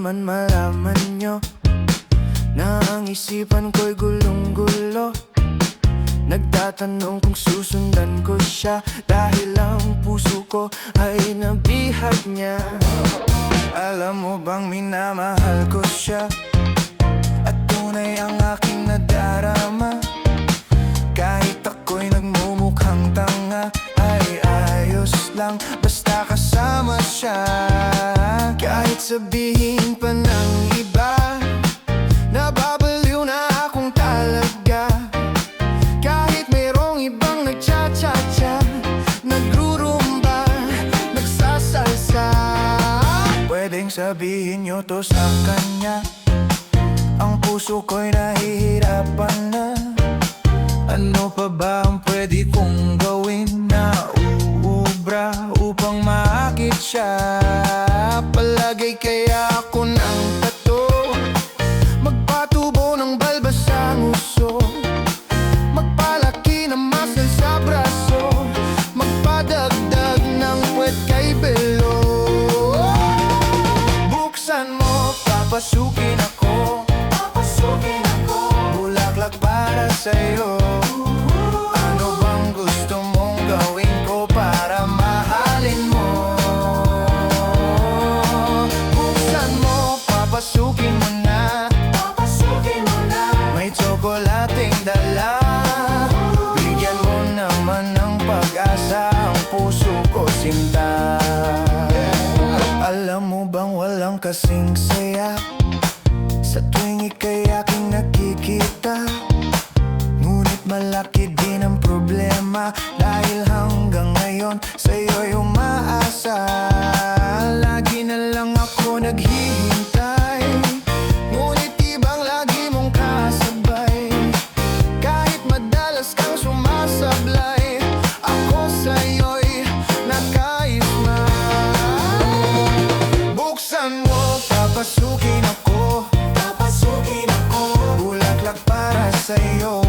naman malaman nyo na ang isipan ko'y gulong-gulo. Nagtatanong kung susundan ko siya, dahil ang puso ko ay nabihag niya. Alam mo bang minamahal ko siya, at tunay ang aking nadarama. Kahit ako'y nagmumukhang tanga, ay ayos lang basta kasama siya. Kahit sabihin pa ng iba, nababaliw na akong talaga. Kahit mayroong ibang nagcha-cha-cha, nagrurumba, nagsasalsa. Pwedeng sabihin nyo to sa kanya, ang puso ko'y nahihirapan na. Ano pa ba ang pwede kong gawin na uubra upang maakit siya? Palagay kaya ako ng tato, magpatubo ng balbas sa nguso, magpalaki ng muscle sa braso, magpadagdag ng puwet kay belo. Buksan mo, papasukin ako, bulaklak para sa'yo. Ano bang gusto mong gawin ko para mahalin mo? Buksan mo, papasukin mo na, may tsokolating dala. Bigyan mo naman ng pag-asa ang puso ko, sinta. Alam mo bang walang kasing saya sa tuwing ika'y aking nakikita? Ngunit malaki din ang problema, dahil hanggang ngayon sa'yo'y umaasa. Lagi na lang ako naghihintay, ngunit ibang lagi mong kasabay. Kahit madalas kang sumasablay, ako sa'yo'y nakaisma. Buksan mo, papasukin ako, bulaklak para sa'yo.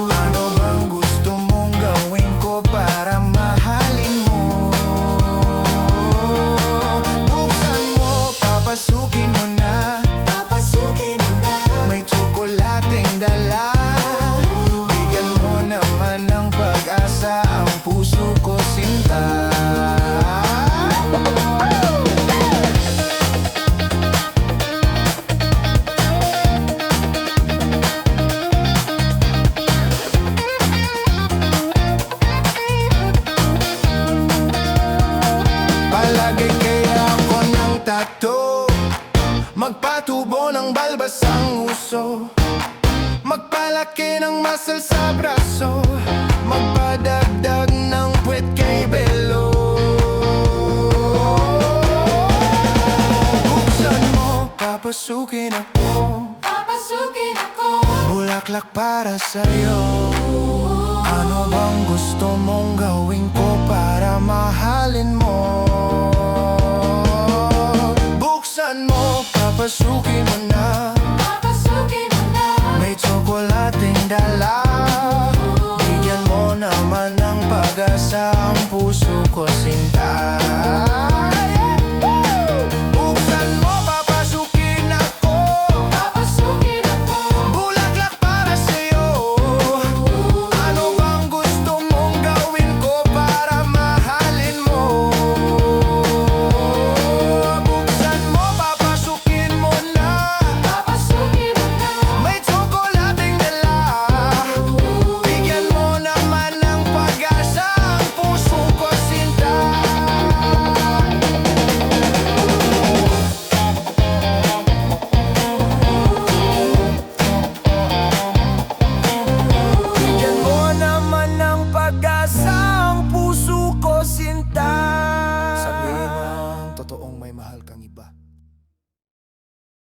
Ano bang gusto mong gawin ko para mahalin mo? Buksan mo, papasukin mo na, may tsokolating dala. Bigyan mo naman ng pag-asa ang puso ko, sinta. Palagay kaya ako ng tato, magpatubo ng balbas ang uso, magpalaki ng muscle sa braso, magpadagdag ng puwet kay belo. Buksan mo, papasukin ako, bulaklak para sa'yo. Ano bang gusto mong gawin ko para mahalin mo? Buksan mo, papasukin mo na, may tsokolating dala. Bigyan mo naman ng pag-asa ang puso ko, sinta.